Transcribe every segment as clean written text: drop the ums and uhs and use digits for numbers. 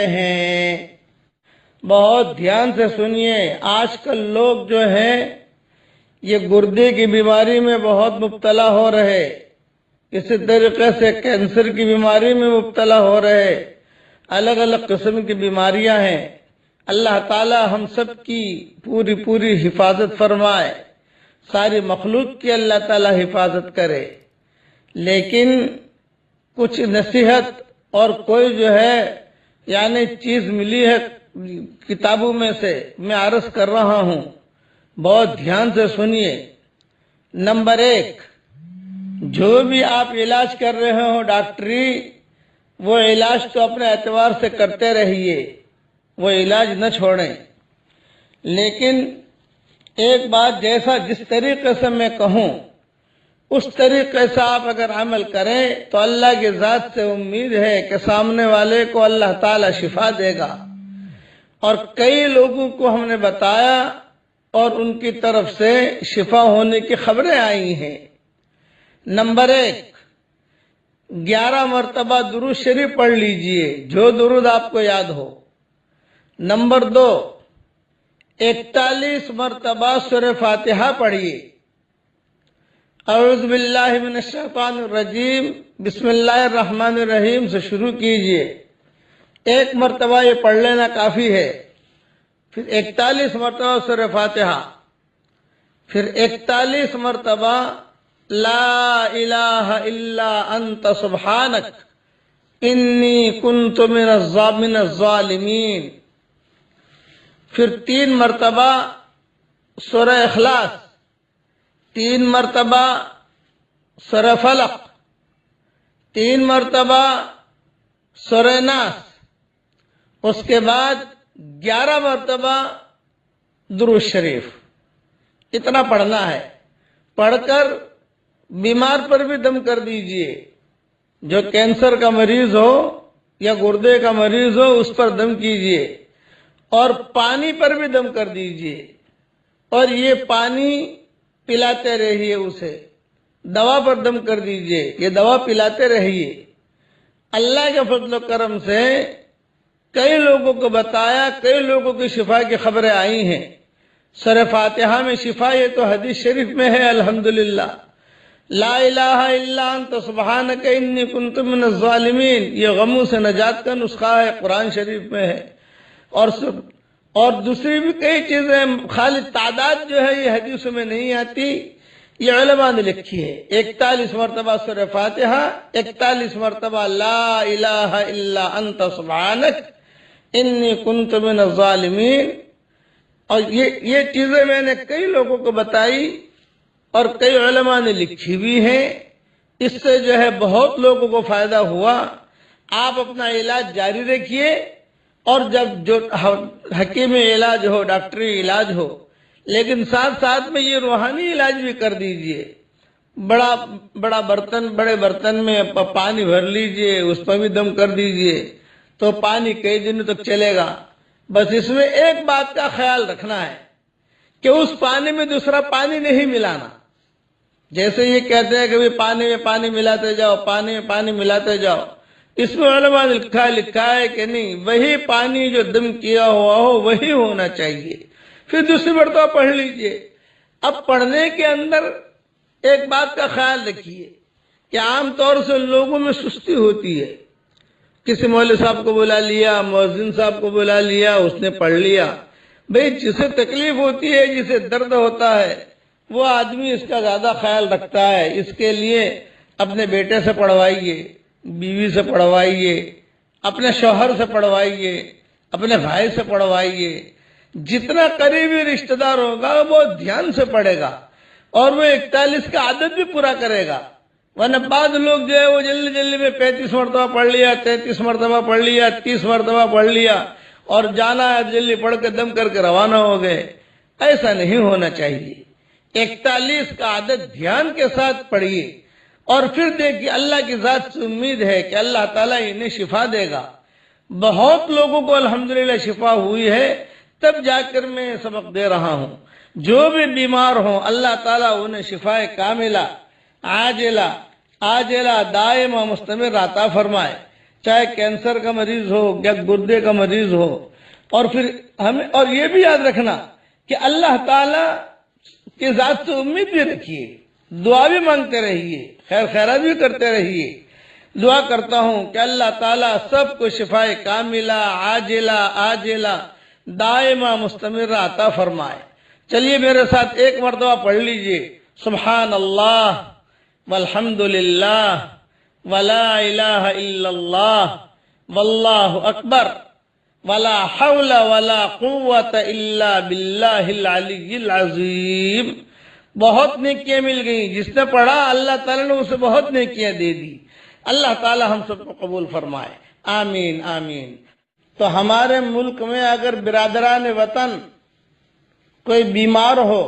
ہیں۔ بہت دھیان سے سنیے، آج کل لوگ جو ہیں یہ گردے کی بیماری میں بہت مبتلا ہو رہے، اسی طریقے سے کینسر کی بیماری میں مبتلا ہو رہے، الگ الگ قسم کی بیماریاں ہیں۔ اللہ تعالی ہم سب کی پوری حفاظت فرمائے، ساری مخلوق کی اللہ تعالی حفاظت کرے۔ لیکن کچھ نصیحت اور کوئی جو ہے یعنی چیز ملی ہے کتابوں میں سے، میں عرض کر رہا ہوں، بہت دھیان سے سنیے۔ نمبر 1، جو بھی آپ علاج کر رہے ہو ڈاکٹری، وہ علاج تو اپنے اعتبار سے کرتے رہیے، وہ علاج نہ چھوڑیں۔ لیکن ایک بات، جس طریقے سے میں کہوں اس طریقے سے آپ اگر عمل کریں تو اللہ کی ذات سے امید ہے کہ سامنے والے کو اللہ تعالی شفا دے گا۔ اور کئی لوگوں کو ہم نے بتایا اور ان کی طرف سے شفا ہونے کی خبریں آئی ہیں۔ نمبر 1، 11 مرتبہ درود شریف پڑھ لیجئے، جو درود آپ کو یاد ہو۔ نمبر 2، 41 مرتبہ سورہ فاتحہ پڑھیے۔ اعوذ باللہ من الشیطان الرجیم، بسم اللہ الرحمن الرحیم سے شروع کیجئے۔ 1 مرتبہ یہ پڑھ لینا کافی ہے۔ پھر 41 مرتبہ سورہ فاتحہ، پھر 41 مرتبہ لا الہ الا انت سبحانک انی کنت من الظالمین، پھر 3 مرتبہ سورہ اخلاص، 3 مرتبہ سورہ فلق، 3 مرتبہ سورہ ناس، اس کے بعد 11 مرتبہ درود شریف۔ اتنا پڑھنا ہے۔ پڑھ کر بیمار پر بھی دم کر دیجئے، جو کینسر کا مریض ہو یا گردے کا مریض ہو اس پر دم کیجئے، اور پانی پر بھی دم کر دیجئے، اور یہ پانی پلاتے رہیے اسے۔ دوا پر دم کر دیجئے، یہ دوا پلاتے رہیے۔ اللہ کے فضل و کرم سے کئی لوگوں کو بتایا، کئی لوگوں کی شفا کی خبریں آئی ہیں۔ سورہ فاتحہ میں شفا، یہ تو حدیث شریف میں ہے الحمدللہ۔ لا الہ الا انت سبحانک انی کنت من الظالمین، یہ غموں سے نجات کا نسخہ ہے، قرآن شریف میں ہے۔ اور دوسری بھی کئی چیزیں، خالی تعداد جو ہے یہ حدیثوں میں نہیں آتی، یہ علماء نے لکھی ہے۔ 41 مرتبہ سورہ فاتحہ، 41 مرتبہ لا الہ الا انت سبحانک انی کنت من الظالمین۔ اور یہ چیزیں میں نے کئی لوگوں کو بتائی اور کئی علماء نے لکھی بھی ہیں، اس سے جو ہے بہت لوگوں کو فائدہ ہوا۔ آپ اپنا علاج جاری رکھیے، اور جب جو حکیم علاج ہو، ڈاکٹری علاج ہو، لیکن ساتھ میں یہ روحانی علاج بھی کر دیجئے۔ بڑے برتن میں پانی بھر لیجئے، اس پر بھی دم کر دیجئے، تو پانی کئی دنوں تک چلے گا۔ بس اس میں ایک بات کا خیال رکھنا ہے کہ اس پانی میں دوسرا پانی نہیں ملانا۔ جیسے یہ کہتے ہیں کہ پانی میں پانی ملاتے جاؤ، پانی میں پانی ملاتے جاؤ، اس میں علماء نے لکھا ہے کہ نہیں، وہی پانی جو دم کیا ہوا ہو وہی ہونا چاہیے۔ پھر دوسری مرتبہ پڑھ لیجئے۔ اب پڑھنے کے اندر ایک بات کا خیال رکھیے کہ عام طور سے لوگوں میں سستی ہوتی ہے۔ کسی مولوی صاحب کو بلا لیا، مؤذن صاحب کو بلا لیا، اس نے پڑھ لیا۔ بھئی جسے تکلیف ہوتی ہے، جسے درد ہوتا ہے، وہ آدمی اس کا زیادہ خیال رکھتا ہے۔ اس کے لیے اپنے بیٹے سے پڑھوائیے، بیوی سے پڑھوائیے، اپنے شوہر سے پڑھوائیے، اپنے بھائی سے پڑھوائیے۔ جتنا قریبی رشتہ دار ہوگا وہ دھیان سے پڑھے گا، اور وہ 41 کا عدد بھی پورا کرے گا۔ ورنہ بعض لوگ جو ہے وہ جلدی میں 35 مرتبہ پڑھ لیا، 33 مرتبہ پڑھ لیا، 30 مرتبہ پڑھ لیا، اور جانا ہے جلدی پڑھ کے دم کر کے روانہ ہو گئے۔ ایسا نہیں ہونا چاہیے۔ 41 کا عدد دھیان کے ساتھ پڑھیے، اور پھر دیکھیے اللہ کی ذات سے امید ہے کہ اللہ تعالیٰ انہیں شفا دے گا۔ بہت لوگوں کو الحمدللہ شفا ہوئی ہے، تب جا کر میں سبق دے رہا ہوں۔ جو بھی بیمار ہوں اللہ تعالیٰ انہیں شفا کاملہ، عاجلہ دائم و مستمر عطا فرمائے۔ چاہے کینسر کا مریض ہو یا گردے کا مریض ہو. اور پھر ہمیں اور یہ بھی یاد رکھنا کہ اللہ تعالی کی ذات سے امید بھی رکھیے، دعا بھی مانگتے رہیے، خیر خیرات بھی کرتے رہیے. دعا کرتا ہوں کہ اللہ تعالیٰ سب کو شفائے کاملہ عاجلہ آجلہ دائمہ مستمرہ عطا فرمائے. چلیے میرے ساتھ ایک مرتبہ پڑھ لیجئے، سبحان اللہ والحمد للہ ولا الہ الا اللہ واللہ اکبر ولا حول ولا قوت الا باللہ العلی العظیم. بہت نیکیاں مل گئیں. جس نے پڑھا اللہ تعالیٰ نے اسے بہت نیکیاں دے دی. اللہ تعالیٰ ہم سب کو قبول فرمائے، آمین آمین. تو ہمارے ملک میں اگر برادران وطن کوئی بیمار ہو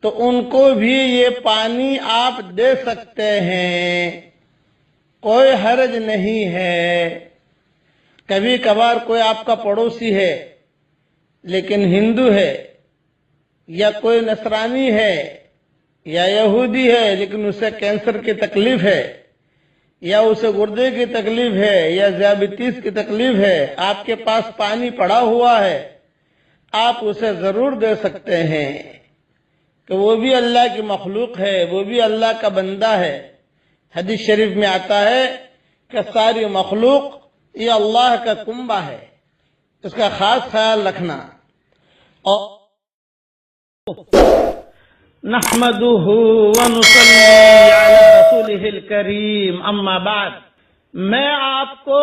تو ان کو بھی یہ پانی آپ دے سکتے ہیں، کوئی حرج نہیں ہے. کبھی کبھار کوئی آپ کا پڑوسی ہے لیکن ہندو ہے، یا کوئی نصرانی ہے یا یہودی ہے لیکن اسے کینسر کی تکلیف ہے، یا اسے گردے کی تکلیف ہے یا ذیابیطس کی تکلیف ہے، آپ کے پاس پانی پڑا ہوا ہے، آپ اسے ضرور دے سکتے ہیں کہ وہ بھی اللہ کی مخلوق ہے، وہ بھی اللہ کا بندہ ہے. حدیث شریف میں آتا ہے کہ ساری مخلوق یہ اللہ کا کنبہ ہے، اس کا خاص خیال رکھنا. اور نحمده ونصلي على رسوله الكريم اما بعد. میں آپ کو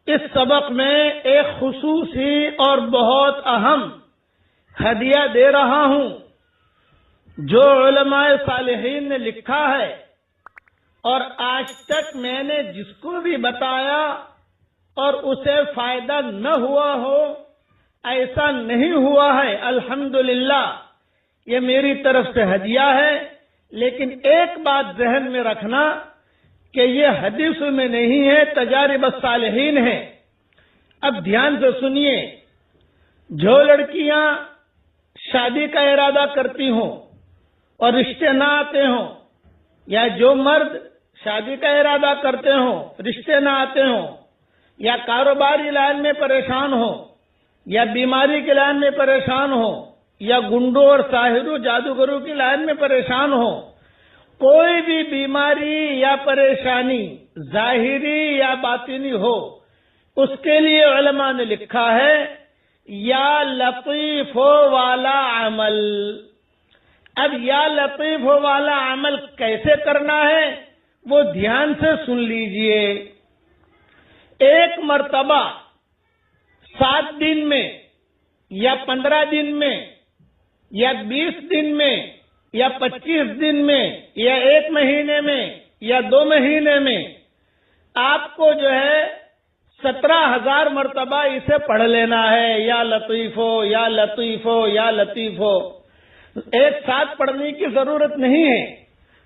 اس سبق میں ایک خصوصی اور بہت اہم ہدیہ دے رہا ہوں جو علماء صالحین نے لکھا ہے، اور آج تک میں نے جس کو بھی بتایا اور اسے فائدہ نہ ہوا ہو، ایسا نہیں ہوا ہے. الحمدللہ یہ میری طرف سے ہدیہ ہے. لیکن ایک بات ذہن میں رکھنا کہ یہ حدیثوں میں نہیں ہے، تجارب الصالحین ہے. اب دھیان سے سنیے. جو لڑکیاں شادی کا ارادہ کرتی ہوں اور رشتے نہ آتے ہوں، یا جو مرد شادی کا ارادہ کرتے ہوں رشتے نہ آتے ہوں، یا کاروباری لائن میں پریشان ہو، یا بیماری کی لائن میں پریشان ہو، یا گنڈوں اور ساحروں جادوگروں کی لائن میں پریشان ہو، کوئی بھی بیماری یا پریشانی ظاہری یا باطنی ہو، اس کے لیے علماء نے لکھا ہے یا لطیف والا عمل. اب یا لطیف والا عمل کیسے کرنا ہے وہ دھیان سے سن لیجئے. ایک مرتبہ 7 دن میں یا 15 دن میں یا 20 دن میں یا 25 دن میں یا 1 مہینے میں یا 2 مہینے میں آپ کو جو ہے 17,000 مرتبہ اسے پڑھ لینا ہے. یا لطیف ہو یا لطیف ہو یا لطیف ہو. ایک ساتھ پڑھنے کی ضرورت نہیں ہے،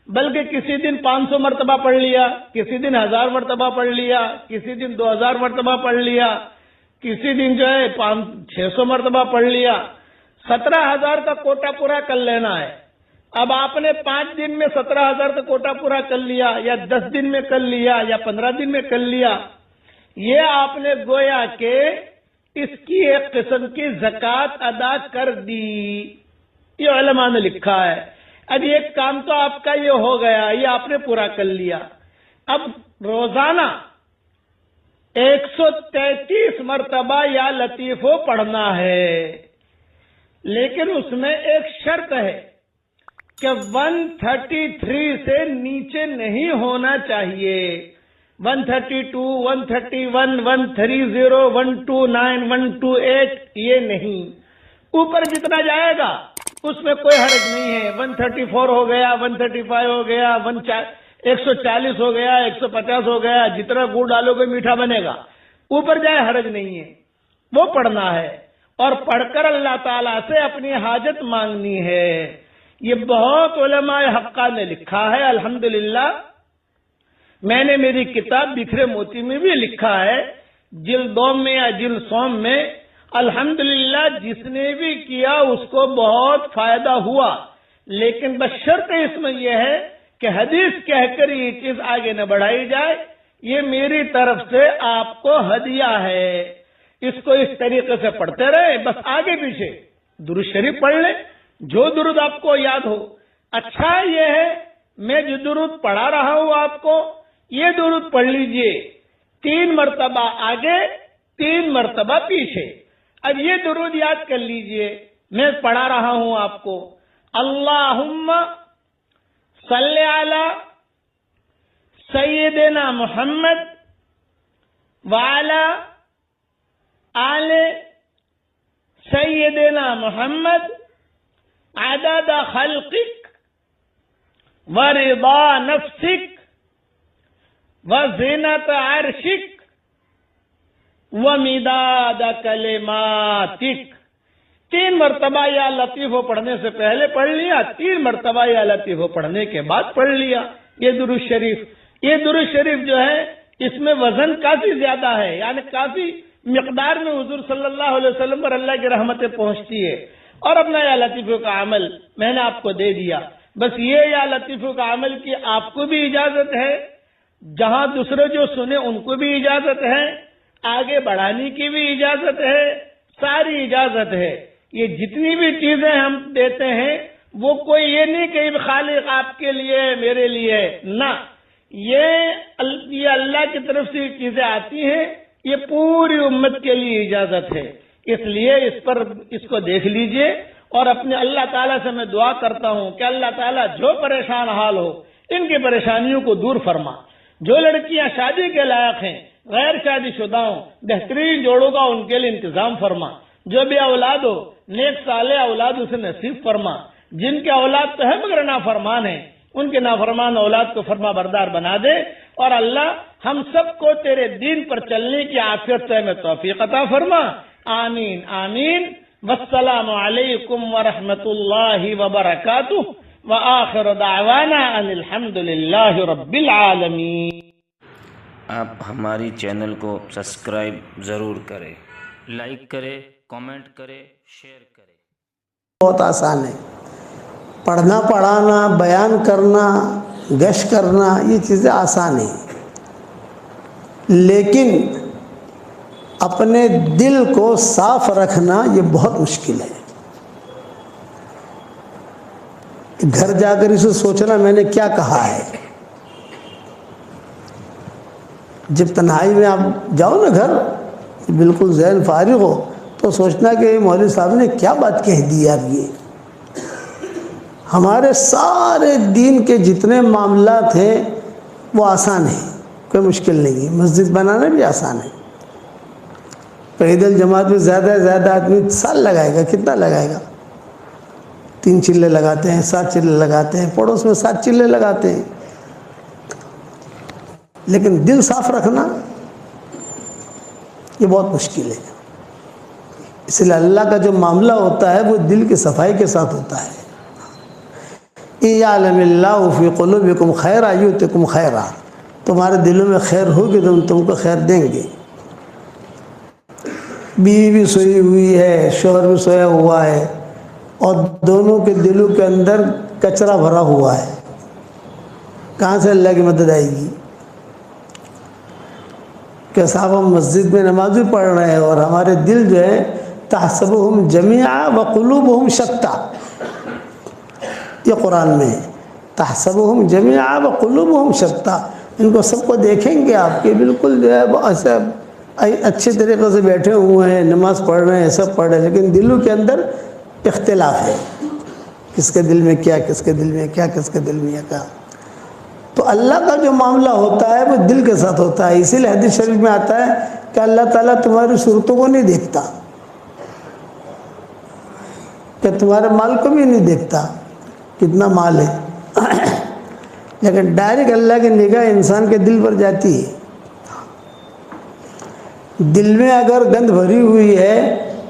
بلکہ کسی دن 500 مرتبہ پڑھ لیا، کسی دن 1000 مرتبہ پڑھ لیا، کسی دن 2000 مرتبہ پڑھ لیا، کسی دن جو ہے 600 مرتبہ پڑھ لیا. 17,000 کا کوٹا پورا کر لینا ہے. اب آپ نے 5 دن میں 17,000 کا کوٹا پورا کر لیا، یا 10 دن میں کر لیا، یا 15 دن میں کر لیا. یہ آپ نے گویا کہ اس کی ایک قسم کی زکوٰۃ ادا کر دی. یہ علماء نے لکھا ہے. اب ایک کام تو آپ کا یہ ہو گیا، یہ آپ نے پورا کر لیا. اب روزانہ 133 مرتبہ یا لطیفو پڑھنا ہے، لیکن اس میں ایک شرط ہے کہ 133 سے نیچے نہیں ہونا چاہیے. 132, 131, 130, 129, 128 یہ نہیں. اوپر جتنا جائے گا اس میں کوئی حرج نہیں ہے. 134 ہو گیا، 135 ہو گیا، 140 ہو گیا، 150 ہو گیا، جتنا گڑ ڈالو گے میٹھا بنے گا. اوپر جائے حرج نہیں ہے، وہ پڑھنا ہے اور پڑھ کر اللہ تعالیٰ سے اپنی حاجت مانگنی ہے. یہ بہت علماء حقہ نے لکھا ہے. الحمدللہ میں نے میری کتاب بکھرے موتی میں بھی لکھا ہے، جلد 2 میں یا جلد 100 میں. الحمدللہ جس نے بھی کیا اس کو بہت فائدہ ہوا، لیکن بشرط اس میں یہ ہے کہ حدیث کہہ کر یہ چیز آگے نہ بڑھائی جائے. یہ میری طرف سے آپ کو ہدیہ ہے، اس کو اس طریقے سے پڑھتے رہے، بس آگے پیچھے درود شریف پڑھ لیں جو درود آپ کو یاد ہو۔ اچھا یہ ہے میں جو درود پڑھا رہا ہوں آپ کو، یہ درود پڑھ لیجئے 3 مرتبہ آگے 3 مرتبہ پیچھے۔ اب یہ درود یاد کر لیجئے، میں پڑھا رہا ہوں آپ کو، اللہم صلی علی سیدنا محمد وعلی آل سیدنا محمد عدد خلقک ورضا نفسک وزینت عرشک ومداد کلماتک۔ 3 مرتبہ یا لطیفہ پڑھنے سے پہلے پڑھ لیا، 3 مرتبہ یا لطیفہ پڑھنے کے بعد پڑھ لیا یہ درود شریف۔ یہ درود شریف جو ہے اس میں وزن کافی زیادہ ہے، یعنی کافی مقدار میں حضور صلی اللہ علیہ وسلم پر اللہ کی رحمتیں پہنچتی ہے۔ اور اپنا یا لطیفہ کا عمل میں نے آپ کو دے دیا، بس یہ یا لطیفہ کا عمل کی آپ کو بھی اجازت ہے، جہاں دوسرے جو سنے ان کو بھی اجازت ہے، آگے بڑھانے کی بھی اجازت ہے، ساری اجازت ہے۔ یہ جتنی بھی چیزیں ہم دیتے ہیں وہ کوئی یہ نہیں کہ خالق آپ کے لیے میرے لیے، نہ، یہ اللہ کی طرف سے چیزیں آتی ہیں، یہ پوری امت کے لیے اجازت ہے۔ اس لیے اس کو دیکھ لیجئے، اور اپنے اللہ تعالیٰ سے میں دعا کرتا ہوں کہ اللہ تعالیٰ جو پریشان حال ہو ان کی پریشانیوں کو دور فرما۔ جو لڑکیاں شادی کے لائق ہیں، غیر شادی شدہ ہوں، بہترین جوڑوں کا ان کے لیے انتظام فرما۔ جو بھی اولاد ہو نیک صالح اولاد اسے نصیب فرما۔ جن کے اولاد تو ہے مگر نافرمان ہیں، ان کے نافرمان اولاد کو فرما بردار بنا دے، اور اللہ ہم سب کو تیرے دین پر چلنے کی عافیت میں توفیق عطا فرما۔ آمین آمین۔ والسلام علیکم ورحمۃ اللہ وبرکاتہ، وآخر دعوانا ان الحمد للہ رب العالمین۔ آپ ہماری چینل کو سبسکرائب ضرور کریں، لائک کریں، کامنٹ کریں، شیئر کریں۔ بہت آسان ہے، پڑھنا پڑھانا، بیان کرنا، گشت کرنا، یہ چیزیں آسان ہیں، لیکن اپنے دل کو صاف رکھنا یہ بہت مشکل ہے۔ گھر جا کر اسے سوچنا میں نے کیا کہا ہے۔ جب تنہائی میں آپ جاؤ نا گھر، بالکل ذہن فارغ ہو، تو سوچنا کہ مولوی صاحب نے کیا بات کہہ دی اب یہ۔ ہمارے سارے دین کے جتنے معاملات ہیں وہ آسان ہیں، کوئی مشکل نہیں ہے۔ مسجد بنانا بھی آسان ہے۔ پیدل جماعت میں زیادہ سے زیادہ آدمی سال لگائے گا، کتنا لگائے گا؟ 3 چلے لگاتے ہیں، 7 چلے لگاتے ہیں، پڑوس میں 7 چلے لگاتے ہیں۔ لیکن دل صاف رکھنا یہ بہت مشکل ہے۔ اس لیے اللہ کا جو معاملہ ہوتا ہے وہ دل کی صفائی کے ساتھ ہوتا ہے۔ اِعْلَمِ اللَّهُ فِي قُلُوبِكُمْ خَيْرًا يُؤْتِكُمْ خَيْرًا، تمہارے دلوں میں خیر ہوگی تو ہم تم کو خیر دیں گے۔ بیوی بھی سوئی ہوئی ہے، شوہر بھی سویا ہوا ہے، اور دونوں کے دلوں کے اندر کچرا بھرا ہوا ہے، کہاں سے اللہ کی مدد آئے گی؟ کہ صاحب ہم مسجد میں نماز بھی پڑھ رہے ہیں اور ہمارے دل جو ہے تحسبهم جميعا وقلوبهم شتى، یہ قرآن میں ہے، تحسبهم جميعا وقلوبهم شتى۔ ان کو سب کو دیکھیں گے آپ کے بالکل جو ہے ایسے اچھے طریقے سے بیٹھے ہوئے ہیں، نماز پڑھ رہے ہیں، سب پڑھ رہے ہیں، لیکن دلوں کے اندر اختلاف ہے، کس کے دل میں کیا، کس کے دل میں کیا، کس کے دل میں کیا۔ تو اللہ کا جو معاملہ ہوتا ہے وہ دل کے ساتھ ہوتا ہے۔ اسی لیے حدیث شریف میں آتا ہے کہ اللہ تعالیٰ تمہاری صورتوں کو نہیں دیکھتا، کہ تمہارے مال کو بھی نہیں دیکھتا کتنا مال ہے، لیکن ڈائریکٹ اللہ کی نگاہ انسان کے دل پر جاتی ہے۔ دل میں اگر گند بھری ہوئی ہے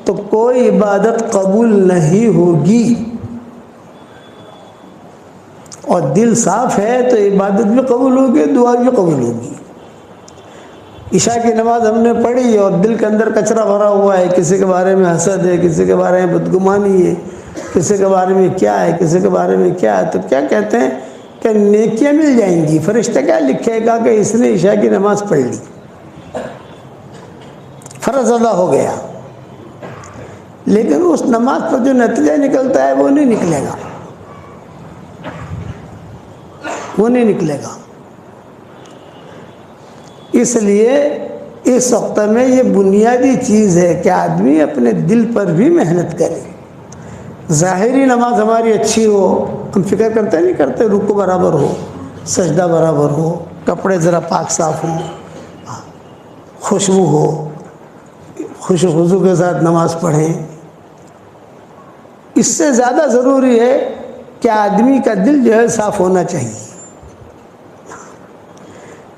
تو کوئی عبادت قبول نہیں ہوگی، اور دل صاف ہے تو عبادت بھی قبول ہوگی، دعا بھی قبول ہوگی۔ عشاء کی نماز ہم نے پڑھی اور دل کے اندر کچرا بھرا ہوا ہے، کسی کے بارے میں حسد ہے، کسی کے بارے میں بدگمانی ہے، کسی کے بارے میں کیا ہے، کسی کے بارے میں کیا ہے، تو کیا کہتے ہیں کہ نیکیاں مل جائیں گی. فرشتہ کیا لکھے گا کہ اس نے عشاء کی نماز پڑھ لی, فرض ادا ہو گیا, لیکن اس نماز پر جو نتیجہ نکلتا ہے وہ نہیں نکلے گا, وہ نہیں نکلے گا. اس لیے اس وقت میں یہ بنیادی چیز ہے کہ آدمی اپنے دل پر بھی محنت کرے. ظاہری نماز ہماری اچھی ہو, ہم فکر کرتے نہیں کرتے, رکوع برابر ہو, سجدہ برابر ہو, کپڑے ذرا پاک صاف ہوں, خوشبو ہو, خوش و خضو کے ساتھ نماز پڑھیں. اس سے زیادہ ضروری ہے کہ آدمی کا دل جو ہے صاف ہونا چاہیے.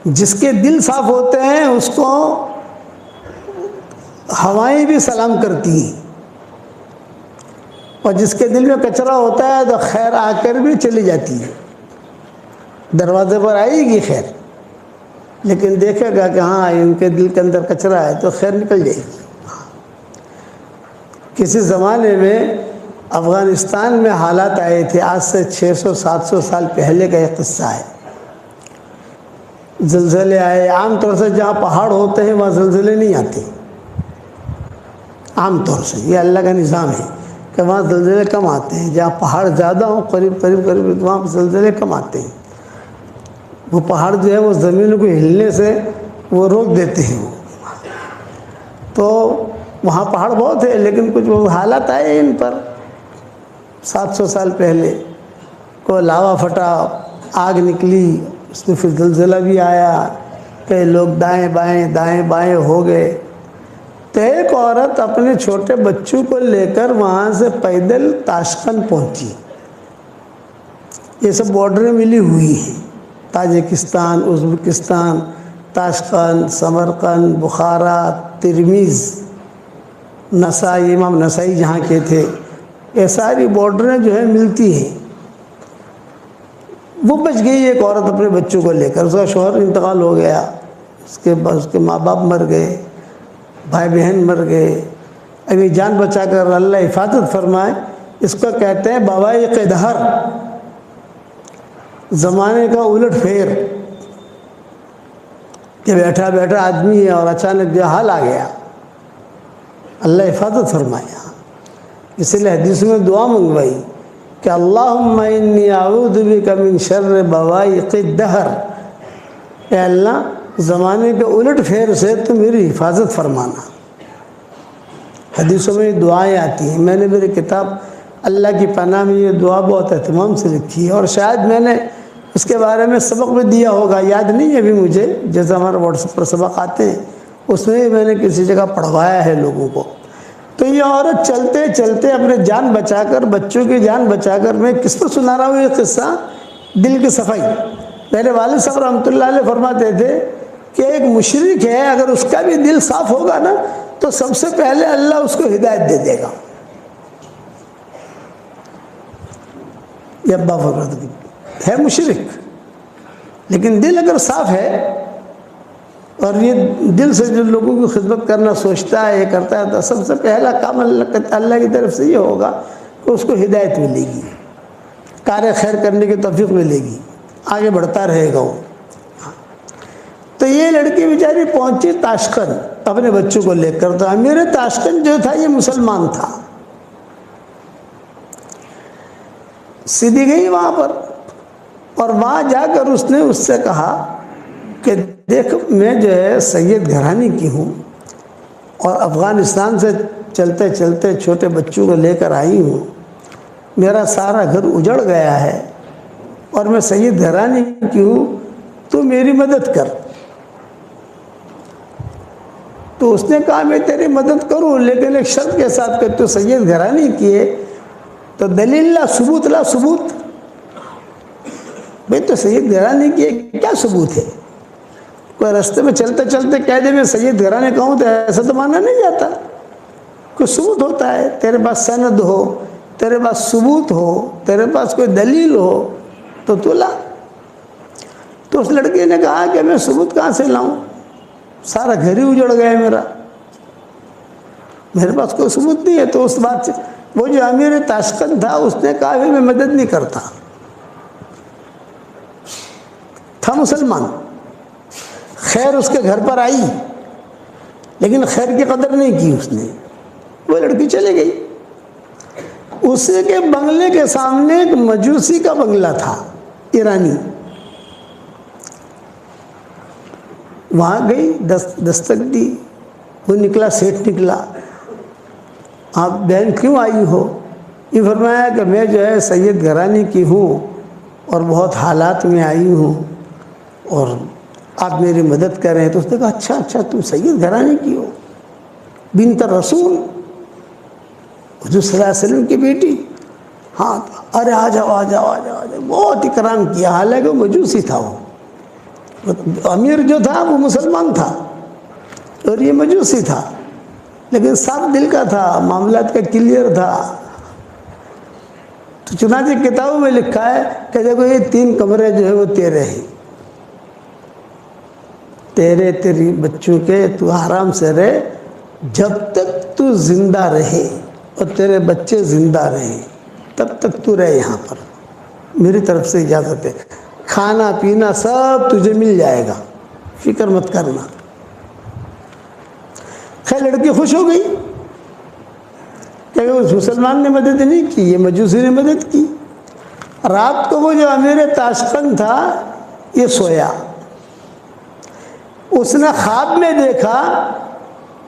جس کے دل صاف ہوتے ہیں اس کو ہوائیں بھی سلام کرتی ہیں, اور جس کے دل میں کچرا ہوتا ہے تو خیر آ کر بھی چلی جاتی ہے. دروازے پر آئے گی خیر, لیکن دیکھے گا کہ ہاں ان کے دل کے اندر کچرا ہے تو خیر نکل جائے گی. کسی زمانے میں افغانستان میں حالات آئے تھے, آج سے 600-700 سال پہلے کا ایک قصہ ہے. زلزلے آئے. عام طور سے جہاں پہاڑ ہوتے ہیں وہاں زلزلے نہیں آتے, عام طور سے یہ اللہ کا نظام ہے کہ وہاں زلزلے کم آتے ہیں. جہاں پہاڑ زیادہ ہوں قریب وہاں زلزلے کم آتے ہیں. وہ پہاڑ جو ہے وہ زمین کو ہلنے سے وہ روک دیتے ہیں. تو وہاں پہاڑ بہت ہے, لیکن کچھ وہ حالات آئے ان پر 700 سال پہلے. کو لاوا پھٹا, آگ نکلی, اس میں پھر زلزلہ بھی آیا, کئی لوگ دائیں بائیں ہو گئے. تو ایک عورت اپنے چھوٹے بچوں کو لے کر وہاں سے پیدل تاشقند پہنچی. یہ سب بارڈریں ملی ہوئی ہیں, تاجکستان, ازبکستان, تاشقند, سمرقند, بخارا, ترمیز, نسائی, امام نسائی جہاں کے تھے, یہ ساری بارڈریں جو ہیں ملتی ہیں. وہ بچ گئی ایک عورت اپنے بچوں کو لے کر. اس کا شوہر انتقال ہو گیا, اس کے ماں باپ مر گئے, بھائی بہن مر گئے. ابھی جان بچا کر اللہ حفاظت فرمائے. اس کو کہتے ہیں بوائق دہر, زمانے کا الٹ پھیر, کہ بیٹھا آدمی ہے اور اچانک جو حال آ گیا. اللہ حفاظت فرمایا. اس لیے حدیث میں دعا منگوائی کہ اللہم انی اعوذ بک من شر بوائق الدہر, اے اللہ زمانے کے الٹ پھیر سے تو میری حفاظت فرمانا. حدیثوں میں یہ دعائیں آتی ہیں. میں نے میری کتاب اللہ کی پناہ میں یہ دعا بہت اہتمام سے لکھی ہے, اور شاید میں نے اس کے بارے میں سبق بھی دیا ہوگا, یاد نہیں ہے ابھی مجھے. جیسے ہمارے واٹس ایپ پر سبق آتے ہیں اس میں میں نے کسی جگہ پڑھوایا ہے لوگوں کو. تو یہ عورت چلتے چلتے اپنے جان بچا کر, بچوں کی جان بچا کر, میں کس پر سنا رہا ہوں یہ قصہ, دل کی صفائی. میرے والد صاحب رحمۃ اللہ علیہ فرماتے تھے کہ ایک مشرک ہے, اگر اس کا بھی دل صاف ہوگا نا تو سب سے پہلے اللہ اس کو ہدایت دے دے گا. یہ ابا فرماتے ہے مشرک, لیکن دل اگر صاف ہے اور یہ دل سے جو لوگوں کی خدمت کرنا سوچتا ہے, یہ کرتا ہے, تو سب سے پہلا کام اللہ کی طرف سے یہ ہوگا کہ اس کو ہدایت ملے گی, کار خیر کرنے کی توفیق ملے گی, آگے بڑھتا رہے گا وہ. تو یہ لڑکی بیچاری پہنچی تاشقند اپنے بچوں کو لے کر. تو امیر تاشقند جو تھا یہ مسلمان تھا. سیدھی گئی وہاں پر, اور وہاں جا کر اس نے اس سے کہا کہ دیکھ میں جو ہے سید گھرانے کی ہوں, اور افغانستان سے چلتے چلتے چھوٹے بچوں کو لے کر آئی ہوں, میرا سارا گھر اجڑ گیا ہے, اور میں سید گھرانے کی ہوں, تو میری مدد کر. تو اس نے کہا میں تیری مدد کروں, لیکن ایک شرط کے ساتھ کہ تو سید گھرانے کی ہے تو دلیل لا, ثبوت لا, ثبوت. بھئی تو سید گھرانے کی کیا ثبوت ہے؟ کوئی رستے میں چلتے چلتے کہہ دے میں سید گھرانے کا ہوں تو ایسا تو مانا نہیں جاتا. کوئی ثبوت ہوتا ہے, تیرے پاس سند ہو, تیرے پاس ثبوت ہو, تیرے پاس کوئی دلیل ہو تو لا. تو اس لڑکی نے کہا کہ میں ثبوت کہاں سے لاؤں, سارا گھر ہی اجڑ گیا ہے میرا, میرے پاس کوئی ثبوت نہیں ہے. تو اس بات سے وہ جو امیر تاشقند تھا اس نے کہا کہ میں مدد نہیں کرتا. تھا مسلمان، خیر اس کے گھر پر آئی لیکن خیر کی قدر نہیں کی اس نے، وہ لڑکی چلے گئی۔ اسے کے بنگلے کے سامنے ایک مجوسی کا بنگلہ تھا، ایرانی، وہاں گئی، دستک دی، وہ نکلا، سیٹ نکلا۔ آپ بہن کیوں آئی ہو؟ یہ فرمایا کہ میں جو ہے سید گھرانے کی ہوں اور بہت حالات میں آئی ہوں اور آپ میری مدد کریں۔ تو اس نے کہا اچھا تم سید گھرانے کی ہو، بنت رسول، حضور صلی اللہ علیہ وسلم کی بیٹی؟ ہاں، ارے آ جاؤ، بہت اکرام کیا۔ حالانکہ وہ مجوسی تھا، وہ امیر جو تھا وہ مسلمان تھا اور یہ مجوسی تھا، لیکن صاف دل کا تھا، معاملات کا کلیئر تھا۔ تو چنانچہ کتابوں میں لکھا ہے کہ دیکھو یہ 3 کمرے جو ہے وہ تیرے ہیں، تیری بچوں کے، تو آرام سے رہے جب تک تو زندہ رہے اور تیرے بچے زندہ رہے، تب تک تو رہے یہاں پر، میری طرف سے اجازت ہے، کھانا پینا سب تجھے مل جائے گا، فکر مت کرنا۔ خیر لڑکی خوش ہو گئی کہ اس مسلمان نے مدد نہیں کی، یہ مجوسی نے مدد کی۔ رات کو وہ جو امیر تاشقند تھا یہ سویا، اس نے خواب میں دیکھا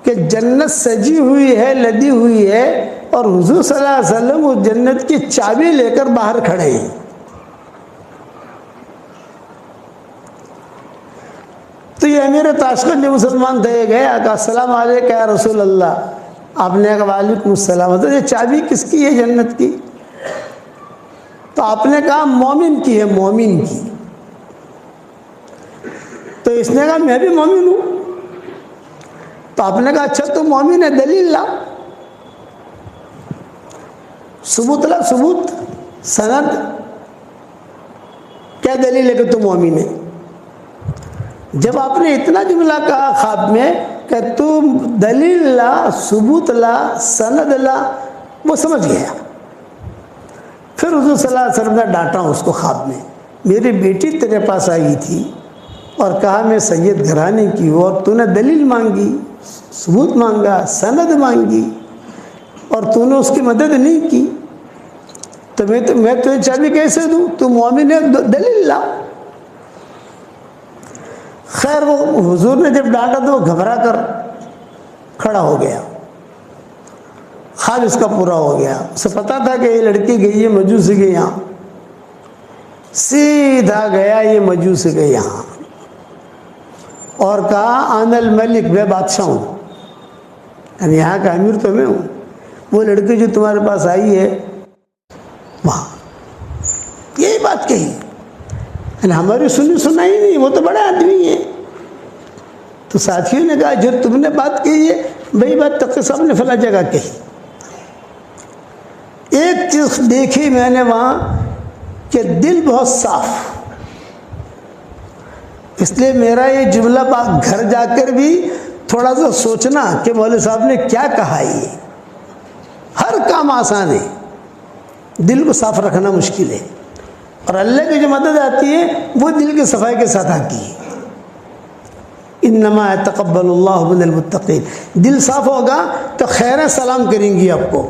کہ جنت سجی ہوئی ہے، لدی ہوئی ہے، اور حضور صلی اللہ علیہ وسلم اس جنت کی چابی لے کر باہر کھڑے ہیں۔ تو یہ امیر تاشقند جو مسلمان تھے گئے، کہا السلام علیکم یا رسول اللہ۔ آپ نے کہا وعلیکم السلام۔ تو یہ چابی کس کی ہے جنت کی؟ تو آپ نے کہا مومن کی ہے، مومن کی۔ تو اس نے کہا میں بھی مومن ہوں۔ تو آپ نے کہا اچھا تو مومن ہے، دلیل لا، ثبوت لا، ثبوت، سند، کیا دلیل ہے کہ تو مومن ہے؟ جب آپ نے اتنا جملہ کہا خواب میں کہ تم دلیل لا، ثبوت لا، سند لا، وہ سمجھ گیا۔ پھر حضور صلی اللہ علیہ وسلم نے ڈانٹا اس کو خواب میں، میری بیٹی تیرے پاس آئی تھی اور کہا میں سید گھرانے کی ہوں، اور تو نے دلیل مانگی، ثبوت مانگا، سند مانگی، اور تو نے اس کی مدد نہیں کی، تو میں تجھے چابی کیسے دوں؟ تو مومن ہے، دلیل لا۔ خیر وہ حضور نے جب ڈانٹا تو وہ گھبرا کر کھڑا ہو گیا، خواب اس کا پورا ہو گیا۔ اسے پتا تھا کہ یہ لڑکی گئی ہے مجوسی کے یہاں، سیدھا گیا یہ مجوسی کے یہاں اور کہا انا الملک، میں بادشاہ ہوں، یعنی یہاں کا امیر تو میں ہوں۔ وہ لڑکی جو تمہارے پاس آئی ہے وہاں یہی بات کہی، یعنی ہماری سنائی نہیں، وہ تو بڑا آدمی ہے۔ تو ساتھیوں نے کہا جو تم نے بات کہی ہے وہی بات تقی صاحب نے فلاں جگہ کہی۔ ایک چیز دیکھی میں نے وہاں کہ دل بہت صاف، اس لیے میرا یہ جملہ گھر جا کر بھی تھوڑا سا سوچنا کہ مولوی صاحب نے کیا کہا۔ یہ ہر کام آسان ہے، دل کو صاف رکھنا مشکل ہے، اور اللہ کی جو مدد آتی ہے وہ دل کی صفائی کے ساتھ آتی ہے۔ انما یتقبل اللہ من المتقین، دل صاف ہوگا تو خیریں سلام کریں گی آپ کو،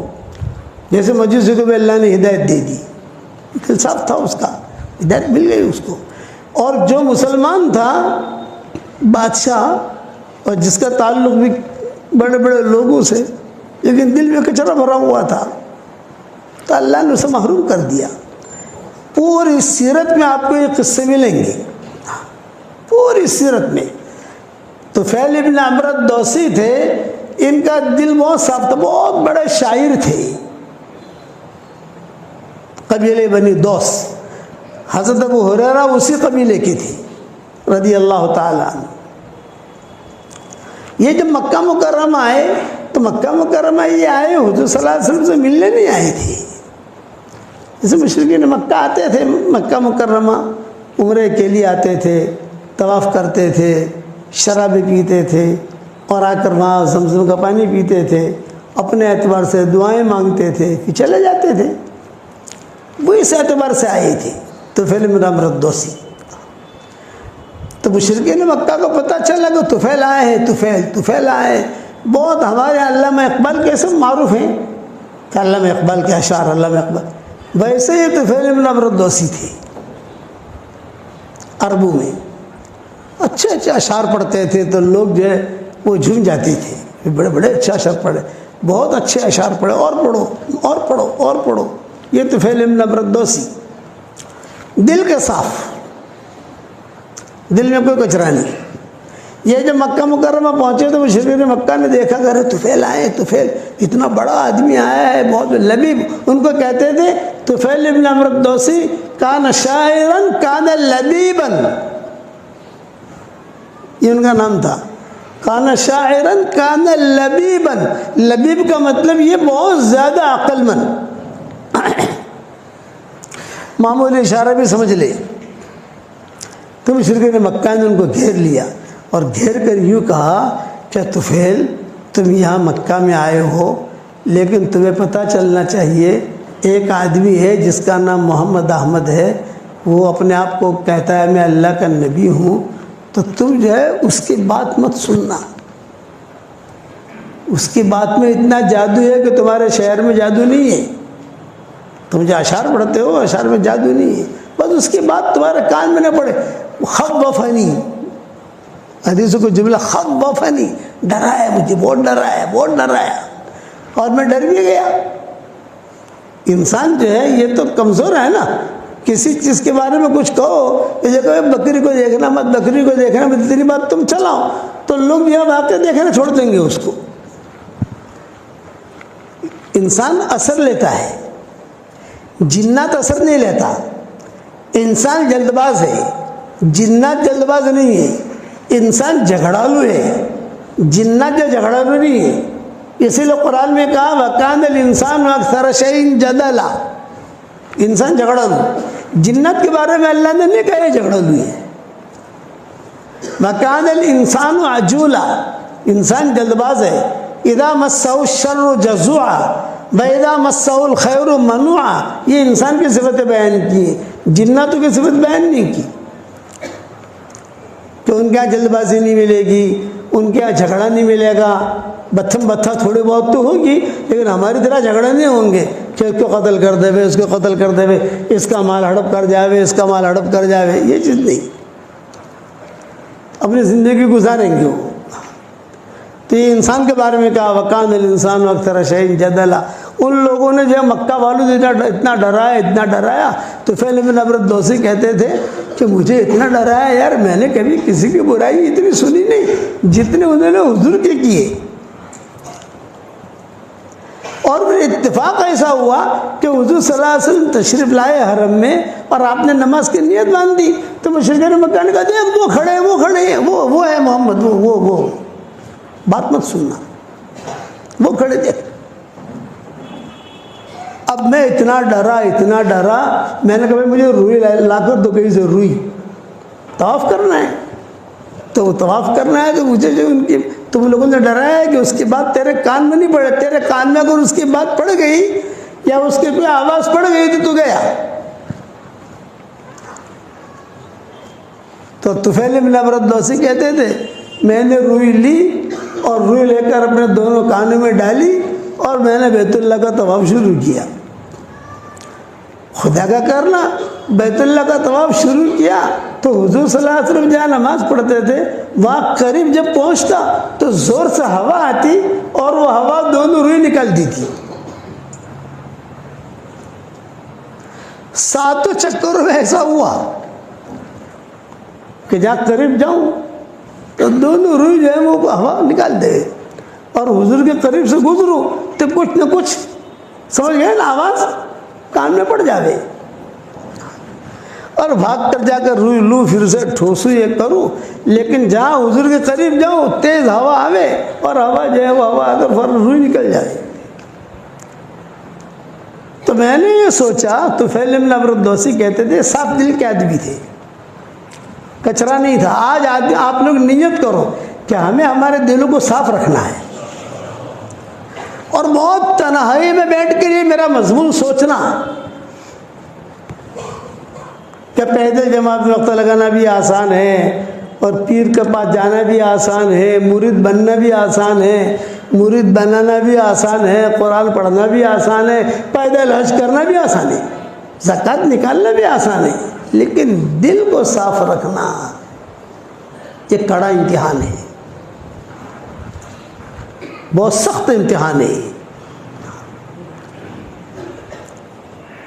جیسے مجوسی کو بھی اللہ نے ہدایت دے دی، دل صاف تھا اس کا، ہدایت مل گئی اس کو۔ اور جو مسلمان تھا بادشاہ اور جس کا تعلق بھی بڑے بڑے لوگوں سے، لیکن دل میں کچرا بھرا ہوا تھا، تو اللہ نے اسے محروم کر دیا۔ پوری سیرت میں آپ کو یہ قصے ملیں گے، پوری سیرت میں۔ تو فیل ابن عمرو الدوسی تھے، ان کا دل بہت صاف تھا، بہت بڑے شاعر تھے، قبیلے بنی دوس۔ حضرت ابو ہریرہ اسی قبیلے کی تھی رضی اللہ تعالیٰ عنہ۔ یہ جب مکہ مکرمہ آئے تو مکہ مکرمہ یہ آئے حضور صلی اللہ علیہ وسلم سے ملنے نہیں آئے تھے، جیسے مشرکین مکہ آتے تھے مکہ مکرمہ عمرے کے لیے آتے تھے، طواف کرتے تھے، شرابیں پیتے تھے، اور آ کر وہاں زمزم کا پانی پیتے تھے، اپنے اعتبار سے دعائیں مانگتے تھے، پھر چلے جاتے تھے، وہ اس اعتبار سے آئے تھے۔ تو فیل ابن عمرو الدوسی تو مشرکین مکہ کو پتہ چلا کہ طفیل آئے ہیں، طفیل آئے ہیں. بہت ہمارے علامہ اقبال کے سب معروف ہیں کہ علامہ اقبال کے اشعار، علامہ اقبال. ویسے یہ طفیل بن عمرو الدوسی تھے. عربوں میں اچھے اچھے اشعار پڑھتے تھے تو لوگ جو ہے وہ جھوم جاتے تھے، بڑے بڑے اچھے اشعار پڑھے، بہت اچھے اشعار پڑھے، اور پڑھو اور پڑھو اور پڑھو. یہ طفیل بن عمرو الدوسی دل کے صاف، دل میں کوئی کچرا نہیں. یہ جب مکہ مکرمہ پہنچے تو مشرکین مکہ نے دیکھا کہ ارے طفیل آئے، طفیل اتنا بڑا آدمی آیا ہے، بہت لبیب. ان کو کہتے تھے طفیل بن عمرو الدوسی کان شاعرا کان لبیبا، یہ ان کا نام تھا. کان شاعرا کان لبیبا، لبیب کا مطلب یہ بہت زیادہ عقل مند. معمولی اشارہ بھی سمجھ لے. تو مشرکین مکہ نے ان کو گھیر لیا اور گھیر کر یوں کہا کہ طفیل تم یہاں مکہ میں آئے ہو، لیکن تمہیں پتہ چلنا چاہیے ایک آدمی ہے جس کا نام محمد احمد ہے، وہ اپنے آپ کو کہتا ہے میں اللہ کا نبی ہوں، تو تم جو ہے اس کی بات مت سننا. اس کی بات میں اتنا جادو ہے کہ تمہارے شہر میں جادو نہیں ہے. تم جو اشعار پڑھتے ہو اشعار میں جادو نہیں ہے، بس اس کی بات تمہارے کان میں نہ پڑے. خوفنی، حدیثوں کو جملہ خوفنی، ڈرایا مجھے، بہت ڈرایا اور میں ڈر بھی گیا. انسان جو ہے یہ تو کمزور ہے نا. کسی چیز کے بارے میں کچھ کہو، یہ کہو بکری کو دیکھنا مت، بکری کو دیکھنا مت، تیری بات تم چلاؤ، تو لوگ یہاں واقع دیکھنا چھوڑ دیں گے اس کو. انسان اثر لیتا ہے، جنات اثر نہیں لیتا. انسان جلد باز ہے، جنات جلد باز نہیں ہے. انسان جھگڑالو ہے، جنات جو جھگڑالو نہیں ہے. اسی لیے قرآن میں کہا وَكَانَ الْإِنسَانُ أَكْثَرَ شَيْءٍ جَدَلًا، انسان جھگڑالو. جنات کے بارے میں اللہ نے نہیں کہا یہ جھگڑالو ہے. وَكَانَ الْإِنسَانُ عَجُولًا، انسان جلد باز ہے. اِذَا مَسَّهُ الشَّرُّ جَزُوعًا وَإِذَا مَسَّهُ الْخَيْرُ مَنُوعًا. یہ انسان کی صفتیں بیان کی ہیں، جناتوں کی صفت بیان نہیں کی. کہ ان کے یہاں جلد بازی نہیں ملے گی، ان کے یہاں جھگڑا نہیں ملے گا. بتھم بتھا تھوڑی بہت تو ہوگی، لیکن ہماری طرح جھگڑے نہیں ہوں گے کہ اس کو قتل کر دے، اس کو قتل کر دے، اس کا مال ہڑپ کر جاوے، اس کا مال ہڑپ کر جاوے. یہ چیز نہیں، اپنی زندگی گزاریں گے وہ. تو یہ انسان کے بارے میں کہا وَكَانَ الْإِنسَانُ أَكْثَرَ شَيْءٍ جَدَلًا. ان لوگوں نے جو مکہ والوں نے اتنا ڈرایا تو طفیل بن عمرو الدوسی کہتے تھے کہ مجھے اتنا ڈرایا یار، میں نے کبھی کسی کی برائی اتنی سنی نہیں جتنے انہوں نے حضور کے کیے. اور پھر اتفاق ایسا ہوا کہ حضور صلی اللہ علیہ وسلم تشریف لائے حرم میں اور آپ نے نماز کی نیت باندھ دی. تو مشرکین مکہ نے کہا دیکھ وہ کھڑے ہیں، وہ ہے محمد، وہ بات مت سننا، وہ کھڑے دیکھ. اب میں اتنا ڈرا، میں نے کہا مجھے روئی لا کر دو کہیں سے، روئی طواف کرنا ہے. تو وہ طواف کرنا ہے تو مجھے جو ان کی تم لوگوں نے ڈرایا ہے کہ اس کی بات تیرے کان میں نہیں پڑے، تیرے کان میں اگر اس کی بات پڑ گئی یا اس کی کوئی آواز پڑ گئی تو گیا. تو طفیل بن عمرو الدوسی کہتے تھے میں نے روئی لی اور روئی لے کر اپنے دونوں کانوں میں ڈالی اور میں نے بیت اللہ کا طواف شروع کیا. خدا کا کرنا، بیت اللہ کا طواف شروع کیا. تو حضور صلی اللہ علیہ وسلم جہاں نماز پڑھتے تھے وہاں قریب جب پہنچتا تو زور سے ہوا آتی اور وہ ہوا دونوں روئی نکلتی تھی. 7 چکروں میں ایسا ہوا کہ جہاں قریب جاؤں تو دونوں روئی جو ہے وہ ہوا نکال دے، اور حضور کے قریب سے گزروں تو کچھ نہ کچھ سمجھ گئے نا، آواز کان میں پڑ جاوے. اور بھاگ کر جا کر روئی لوں، پھر سے ٹھوسوں یہ کروں، لیکن جہاں حضور کے قریب جاؤں تیز ہوا آوے اور ہوا جو ہے وہ ہوا آ کر فوراً روئی نکل جائے. تو میں نے یہ سوچا، طفیل بن عمرو الدوسی کہتے تھے صاف دل کے آدمی تھے، کچرا نہیں تھا. آج آپ لوگ نیت کرو کہ ہمیں ہمارے دلوں کو صاف رکھنا ہے اور بہت تنہائی میں بیٹھ کر یہ میرا مضمون سوچنا کہ پیدل جماعت میں وقت لگانا بھی آسان ہے اور پیر کے پاس جانا بھی آسان ہے، مرید بننا بھی آسان ہے، مرید بنانا بھی آسان ہے، قرآن پڑھنا بھی آسان ہے، پیدل حج کرنا بھی آسان ہے، زکوٰۃ نکالنا بھی آسان ہے، لیکن دل کو صاف رکھنا یہ کڑا امتحان ہے، بہت سخت امتحان ہے۔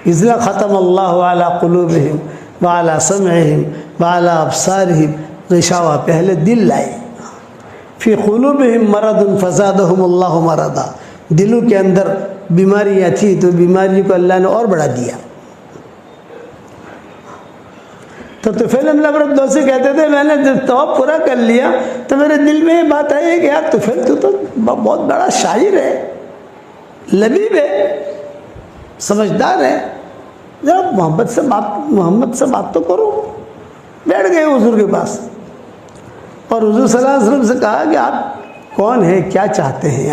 اس لیے ختم اللہ علی قلوبہم وعلی سمعہم وعلی ابصارہم غشاوہ، پہلے دل لائے۔ فی قلوبہم مرض فزادہم اللہ مرضا، دلوں کے اندر بیماریاں تھی تو بیماری کو اللہ نے اور بڑھا دیا۔ تو طفیل ابن عمرو الدوسی کہتے تھے میں نے جب طواف پورا کر لیا تو میرے دل میں یہ بات آئی کہ یار طفیل تو بہت بڑا شاعر ہے، لبیب ہے، سمجھدار ہے، ذرا محمد سے بات تو کرو۔ بیٹھ گئے حضور کے پاس اور حضور صلی اللہ علیہ وسلم سے کہا کہ آپ کون ہیں، کیا چاہتے ہیں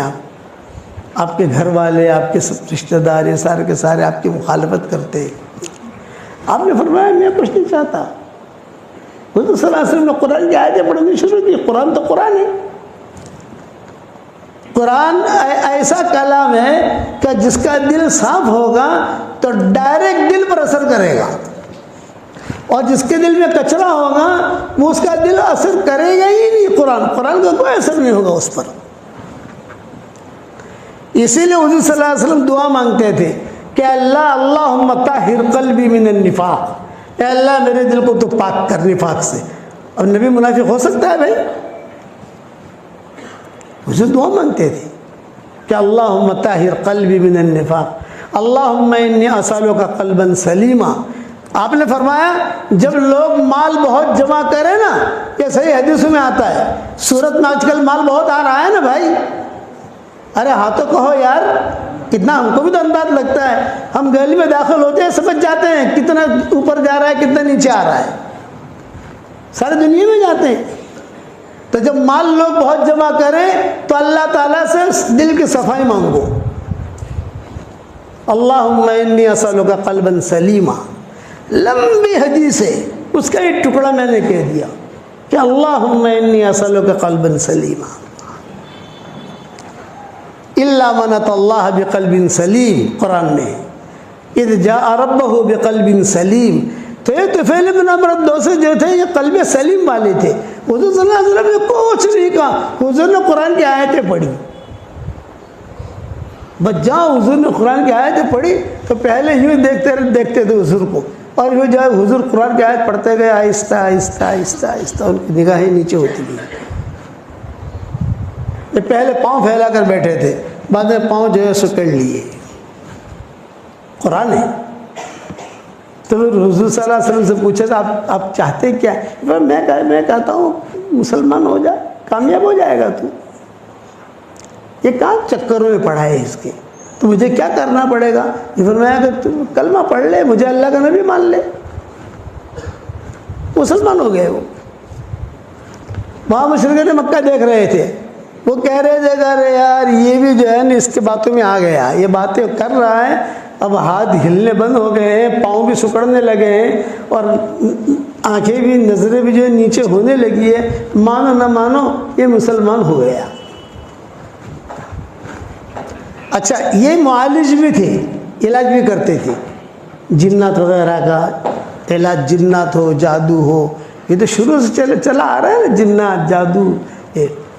آپ کے گھر والے، آپ کے سب رشتہ دار یہ سارے کے سارے آپ کی مخالفت کرتے ہیں۔ آپ نے فرمایا میں کچھ نہیں چاہتا۔ حضور صلی اللہ علیہ وسلم نے قرآن کی آیتیں پڑھنی شروع کی۔ قرآن تو قرآن ہے، قرآن ایسا کلام ہے کہ جس کا دل صاف ہوگا تو ڈائریکٹ دل پر اثر کرے گا، اور جس کے دل میں کچرا ہوگا وہ اس کا دل اثر کرے گا ہی نہیں۔ قرآن کا کوئی اثر نہیں ہوگا اس پر۔ اسی لیے حضور صلی اللہ علیہ وسلم دعا مانگتے تھے کہ اللہم طہر قلبی من النفاق، اے اللہ میرے دل کو تو پاک کر نفاق سے۔ اور نبی منافق ہو سکتا ہے بھائی؟ اسے دعا مانگتے تھے کہ اللہم طہر قلبی من النفاق اللہم انی اسألک قلبا سلیما۔ آپ نے فرمایا جب لوگ مال بہت جمع کریں نا، یہ صحیح حدیثوں میں آتا ہے، صورت میں آج کل مال بہت آ رہا ہے نا بھائی، ارے ہاں تو کہو یار، کتنا ہم کو بھی تو انداز لگتا ہے، ہم گلی میں داخل ہوتے ہیں سمجھ جاتے ہیں کتنا اوپر جا رہا ہے کتنا نیچے آ رہا ہے، ساری دنیا میں جاتے ہیں۔ تو جب مال لوگ بہت جمع کریں تو اللہ تعالیٰ سے دل کی صفائی مانگو، اللہم انی اسألک قلبا سلیما۔ لمبی حدیث ہے، اس کا ایک ٹکڑا میں نے کہہ دیا کہ اللہم انی اسألک قلبا سلیما الا من اتى اللہ بقلب سلیم۔ قرآن میں اذ جاء ربہ بقلب سلیم، تو یہ طفیل ابن عمرو الدوسی جو تھے یہ قلب سلیم والے تھے۔ حضور صلی اللہ علیہ وسلم نے کچھ نہیں کہا، حضور نے قرآن کی آیتیں پڑھی، بس جہاں حضور نے قرآن کی آیتیں پڑھی تو پہلے یوں دیکھتے تھے حضور کو، اور یوں جب حضور قرآن کی آیت پڑھتے گئے آہستہ آہستہ آہستہ آہستہ ان کی نگاہیں نیچے ہوتی گئی۔ یہ پہلے پاؤں پھیلا کر بیٹھے تھے، بعد میں پاؤں جو ہے سکڑ لیے، قرآن ہے۔ تو پھر حضور صلی اللہ علیہ وسلم سے پوچھا تھا آپ چاہتے کیا؟ میں کہتا ہوں مسلمان ہو جائے، کامیاب ہو جائے گا تو، یہ کہاں چکروں میں پڑھا ہے اس کے، تو مجھے کیا کرنا پڑے گا؟ یہ فرمایا کہ تم کلمہ پڑھ لے، مجھے اللہ کا نبی مان لے، مسلمان ہو گئے۔ وہ وہاں مشرکین مکہ دیکھ رہے تھے، وہ کہہ رہے تھے کہ ارے یار یہ بھی جو ہے نا اس کے باتوں میں آ گیا، یہ باتیں کر رہا ہے، اب ہاتھ ہلنے بند ہو گئے ہیں، پاؤں بھی سکڑنے لگے ہیں، اور آنکھیں بھی نظریں بھی جو ہے نیچے ہونے لگی ہے، مانو نہ مانو یہ مسلمان ہو گیا۔ اچھا یہ معالج بھی تھے، علاج بھی کرتے تھے، جنات وغیرہ کا علاج، جنات ہو جادو ہو، یہ تو شروع سے چلا آ رہا ہے نا، جنات جادو،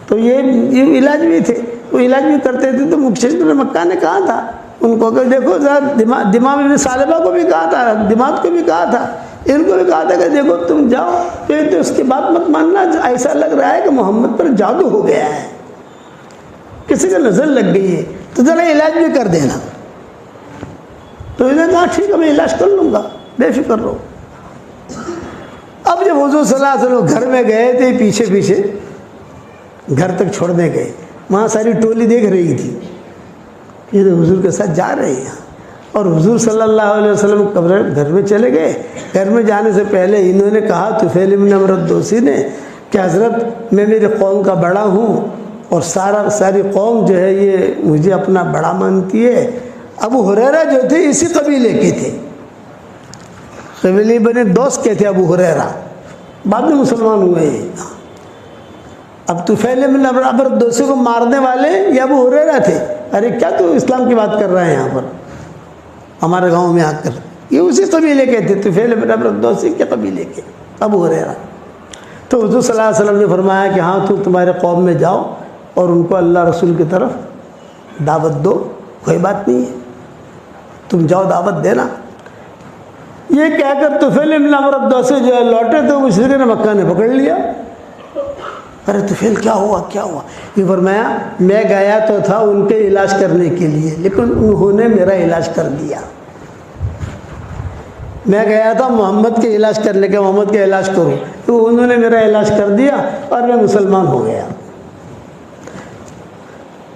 تو یہ علاج بھی تھے، وہ علاج بھی کرتے تھے۔ تو مشرکین مکہ نے کہا تھا ان کو کہ دیکھو ذرا دماغ ابن ثعلبہ کو بھی کہا تھا، دماغ کو بھی کہا تھا، ان کو بھی کہا تھا کہ دیکھو تم جاؤ تو اس کی بات مت ماننا، ایسا لگ رہا ہے کہ محمد پر جادو ہو گیا ہے، کسی کا نظر لگ گئی ہے، تو ذرا علاج بھی کر دینا۔ تو انہوں نے کہا ٹھیک ہے میں علاج کر لوں گا، بے فکر رہو۔ اب جب حضور صلی اللہ علیہ وسلم گھر میں گئے تھے، پیچھے پیچھے گھر تک چھوڑنے گئے، وہاں ساری ٹولی دیکھ رہی تھی، یہ تو حضور کے ساتھ جا رہے ہیں، اور حضور صلی اللہ علیہ وسلم گھر میں چلے گئے۔ گھر میں جانے سے پہلے انہوں نے کہا طفیل ابن عمرو الدوسی نے کہ حضرت میں میری قوم کا بڑا ہوں، اور ساری قوم جو ہے یہ مجھے اپنا بڑا مانتی ہے۔ ابو ہریرہ جو تھے اسی قبیلے کے تھے، قبیلے بنے دوست کے تھے ابو ہریرہ، بعد میں مسلمان ہوئے ہیں۔ اب طفیل بن عمرو الدوسی کو مارنے والے یہ ابو ہریرہ تھے۔ ارے کیا تو اسلام کی بات کر رہے ہیں یہاں پر ہمارے گاؤں میں آ کر؟ یہ اسی قبیلے کے تھے، طفیل بن عمرو الدوسی کے قبیلے کے ابو ہریرہ۔ تو حضور صلی اللہ علیہ وسلم نے فرمایا کہ ہاں تم تمہارے قوم میں جاؤ اور ان کو اللہ رسول کی طرف دعوت دو، کوئی بات نہیں ہے، تم جاؤ دعوت دینا۔ یہ کہہ کر طفیل بن عمرو الدوسی جو ہے لوٹے تو مشرکین مکہ نے پکڑ لیا۔ ارے طفیل کیا ہوا کیا ہوا؟ یہ فرمایا میں گیا تو تھا ان کے علاج کرنے کے لیے، لیکن انہوں نے میرا علاج کر دیا۔ میں گیا تھا محمد کے علاج کرنے کے، محمد کا علاج کروں، تو انہوں نے میرا علاج کر دیا اور میں مسلمان ہو گیا۔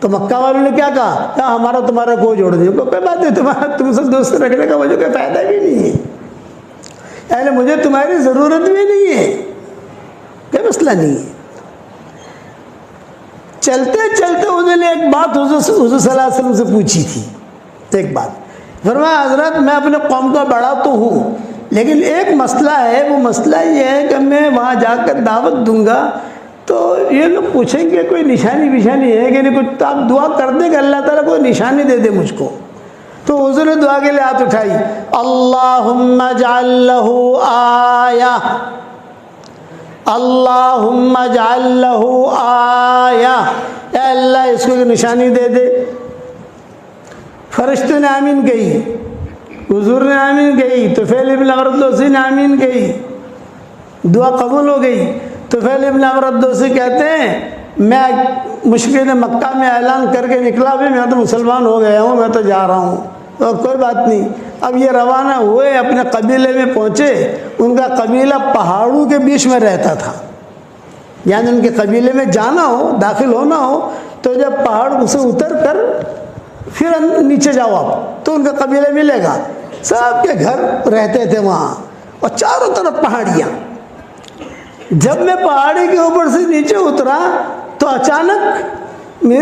تو مکہ والوں نے کیا کہا؟ کہا ہمارا تمہارا کوئی جوڑ نہیں، کوئی بات نہیں، تمہارا تم سے دوست رکھنے کا مجھے کوئی فائدہ بھی نہیں ہے، یعنی مجھے تمہاری ضرورت بھی نہیں ہے، کوئی مسئلہ نہیں ہے۔ چلتے چلتے انہوں نے ایک بات حضور صلی اللہ علیہ وسلم سے پوچھی تھی، ایک بات فرمایا حضرت میں اپنے قوم کا بڑا تو ہوں، لیکن ایک مسئلہ ہے، وہ مسئلہ یہ ہے کہ میں وہاں جا کر دعوت دوں گا تو یہ لوگ پوچھیں گے کوئی نشانی ہے کہ نہیں، کچھ تو آپ دعا کر دیں کہ اللہ تعالیٰ کوئی نشانی دے دے مجھ کو۔ تو حضور نے دعا کے لیے ہاتھ اٹھائی، اللہم اجعل لہ آیہ، اللہم اجعل لہ آیہ، اے اللہ اس کو نشانی دے دے۔ فرشتوں نے آمین کہی، حضور نے آمین کہی، طفیل بن عمرو الدوسی نے آمین کہی، دعا قبول ہو گئی۔ طفیل بن عمرو الدوسی کہتے ہیں میں مشرکین مکہ میں اعلان کر کے نکلا بھی، میں تو مسلمان ہو گیا ہوں، میں تو جا رہا ہوں، اور کوئی بات نہیں۔ اب یہ روانہ ہوئے، اپنے قبیلے میں پہنچے۔ ان کا قبیلہ پہاڑوں کے بیچ میں رہتا تھا، یعنی ان کے قبیلے میں جانا ہو، داخل ہونا ہو تو جب پہاڑ سے اتر کر پھر نیچے جاؤ آپ تو ان کا قبیلہ ملے گا۔ سب کے گھر رہتے تھے وہاں، اور چاروں طرف پہاڑیاں۔ جب میں پہاڑی کے اوپر سے نیچے اترا تو اچانک